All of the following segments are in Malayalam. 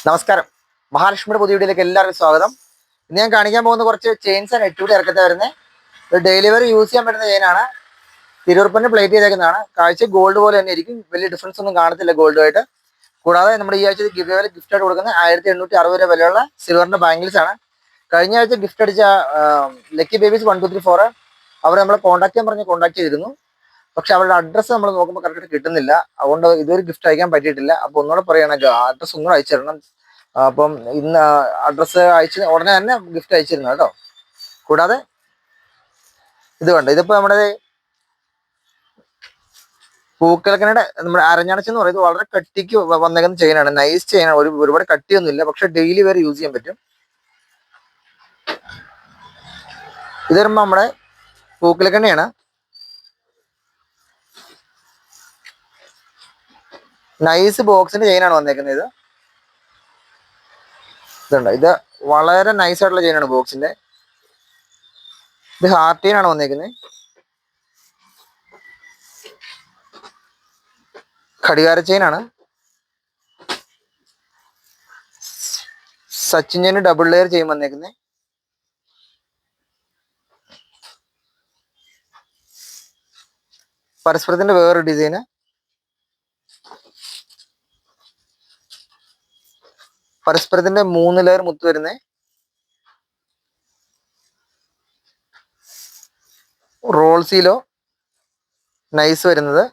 നമസ്കാരം. മഹാലക്ഷ്മിയുടെ പുതിയ വീഡിയോയിലേക്ക് എല്ലാവർക്കും സ്വാഗതം. ഇന്ന് ഞാൻ കാണിക്കാൻ പോകുന്ന കുറച്ച് ചെയിൻസ് ആണ് 8 ഇറക്കത്തെ വരുന്നത്. ഒരു ഡെയിലി വെയർ യൂസ് ചെയ്യാൻ പറ്റുന്ന ചെയിനാണ്. തിരുവർപ്പന്നെ പ്ലേറ്റ് ചെയ്തേക്കുന്നതാണ്. കാഴ്ച ഗോൾഡ് പോലെ തന്നെ ഇരിക്കും. വലിയ ഡിഫറൻസ് ഒന്നും കാണത്തില്ല ഗോൾഡുമായിട്ട്. കൂടാതെ നമ്മുടെ ഈ ആഴ്ച ഗിവ് അവേ ഗിഫ്റ്റ് ആയിട്ട് കൊടുക്കുന്ന 1860 രൂപ വിലയുള്ള സിൽവറിന്റെ ബാംഗിൾസ് ആണ്. കഴിഞ്ഞ ആഴ്ച ഗിഫ്റ്റ് അടിച്ച ലക്കി ബേബീസ് 1 2 3 4 അവർ നമ്മളെ കോൺടാക്ട് ചെയ്യാൻ പറഞ്ഞ് കോൺടാക്ട് ചെയ്തിരുന്നു. പക്ഷെ അവരുടെ അഡ്രസ്സ് നമ്മൾ നോക്കുമ്പോൾ കറക്റ്റ് കിട്ടുന്നില്ല. അതുകൊണ്ട് ഇതൊരു ഗിഫ്റ്റ് അയക്കാൻ പറ്റിയിട്ടില്ല. അപ്പോൾ ഒന്നുകൂടെ പറയുകയാണെങ്കിൽ അഡ്രസ്സ് ഒന്നുകൂടെ അയച്ചു തരണം. അപ്പം ഇന്ന് അഡ്രസ്സ് അയച്ച് ഉടനെ തന്നെ ഗിഫ്റ്റ് അയച്ചിരുന്നു കേട്ടോ. കൂടാതെ ഇത് കണ്ടോ, ഇതിപ്പോൾ നമ്മുടെ പൂക്കലക്കനയുടെ നമ്മുടെ അരഞ്ഞടച്ചെന്ന് പറയുന്നത് വളരെ കട്ടിക്ക് വന്നേക്കുന്ന ചെയിനാണ്. നൈസ് ചെയിനാണ്. ഒരുപാട് കട്ടിയൊന്നുമില്ല. പക്ഷെ ഡെയിലി വരെ യൂസ് ചെയ്യാൻ പറ്റും. ഇത് വരുമ്പോൾ നമ്മുടെ പൂക്കലക്കണ്ണയാണ്. നൈസ് ബോക്സിന്റെ ചെയിനാണ് വന്നേക്കുന്നത്. ഇതുണ്ട്, ഇത് വളരെ നൈസ് ആയിട്ടുള്ള ചെയിനാണ് ബോക്സിന്റെ. ഇത് ഹാർട്ട് ചെയിൻ ആണ് വന്നേക്കുന്നത്. ഘടികാര ചെയിനാണ്. Sachin chain double layer chain വന്നേക്കുന്നത്. പരസ്പരത്തിന്റെ വേറൊരു ഡിസൈന്. പരസ്പരത്തിന്റെ 3 ലെയർ മുത്ത് വരുന്നേ. റോൾസിലോ നൈസ് വരുന്നത്.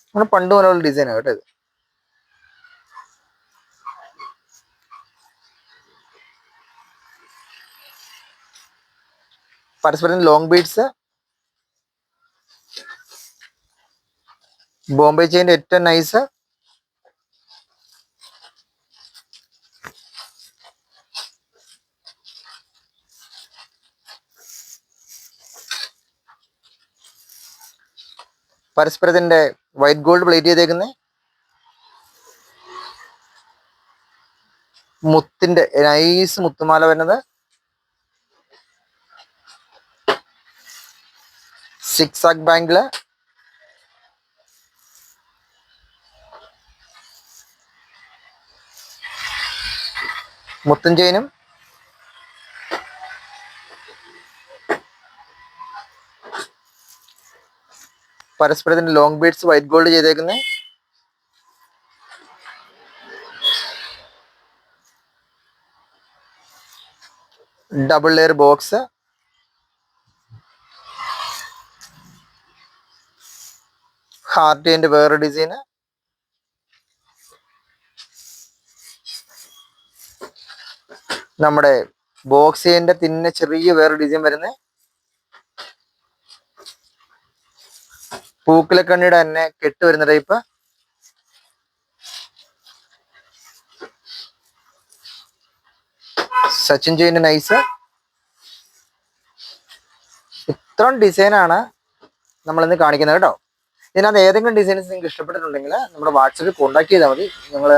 നമ്മുടെ പണ്ട് പോലുള്ള ഡിസൈനാണ് കേട്ടോ ഇത്. പരസ്പരം ലോങ് ബീഡ്സ്. ബോംബെ ചെയിൻ്റെ ഏറ്റവും നൈസ്. പരസ്പരത്തിന്റെ വൈറ്റ് ഗോൾഡ് പ്ലേറ്റ് ചെയ്തേക്കുന്നത്. മുത്തിന്റെ നൈസ് മുത്തുമാല വരുന്നത്. 6 ആക്ക് ബാങ്കിള്. മുത്തും ചെയിനും. പരസ്പരത്തിന്റെ ലോങ് ബീഡ്സ് വൈറ്റ് ഗോൾഡ് ചെയ്തേക്കുന്നത്. Double layer box. ഹാർട്ട് ചെയിൻ്റെ വേറെ ഡിസൈന്. നമ്മുടെ ബോക്സ് ചെയിൻ്റെ തിന്നെ ചെറിയ വേറെ ഡിസൈൻ വരുന്നത്. പൂക്കലക്കണ്ണിയുടെ തന്നെ കെട്ട് വരുന്ന ടൈപ്പ്. സച്ചിൻ ചെയിൻ്റെ നൈസ്. ഇത്രയും ഡിസൈനാണ് നമ്മളിന്ന് കാണിക്കുന്നത് കേട്ടോ. ഇതിനകത്ത് ഏതെങ്കിലും ഡിസൈൻസ് നിങ്ങൾക്ക് ഇഷ്ടപ്പെട്ടിട്ടുണ്ടെങ്കിൽ നമ്മുടെ വാട്സപ്പിൽ കോൺടാക്ട് ചെയ്താൽ മതി. നിങ്ങൾ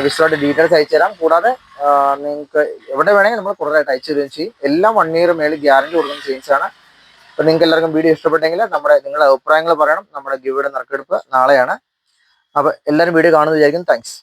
വിശദമായിട്ട് ഡീറ്റെയിൽസ് അയച്ചു തരാം. കൂടാതെ നിങ്ങൾക്ക് എവിടെ വേണമെങ്കിൽ നമ്മൾ കൂടുതലായിട്ട് അയച്ചു തരുകയും ചെയ്യും. എല്ലാം 1 ഇയർ മേളിൽ ഗ്യാരണ്ടി കൊടുക്കുന്ന ചെയിൻസ് ആണ്. അപ്പോൾ നിങ്ങൾക്ക് എല്ലാവർക്കും വീഡിയോ ഇഷ്ടപ്പെട്ടെങ്കിൽ നിങ്ങളുടെ അഭിപ്രായങ്ങൾ പറയണം. നമ്മുടെ ഗിവയുടെ നറുക്കെടുപ്പ് നാളെയാണ്. അപ്പോൾ എല്ലാവരും വീഡിയോ കാണുമെന്ന് വിചാരിക്കുന്നു. താങ്ക്സ്.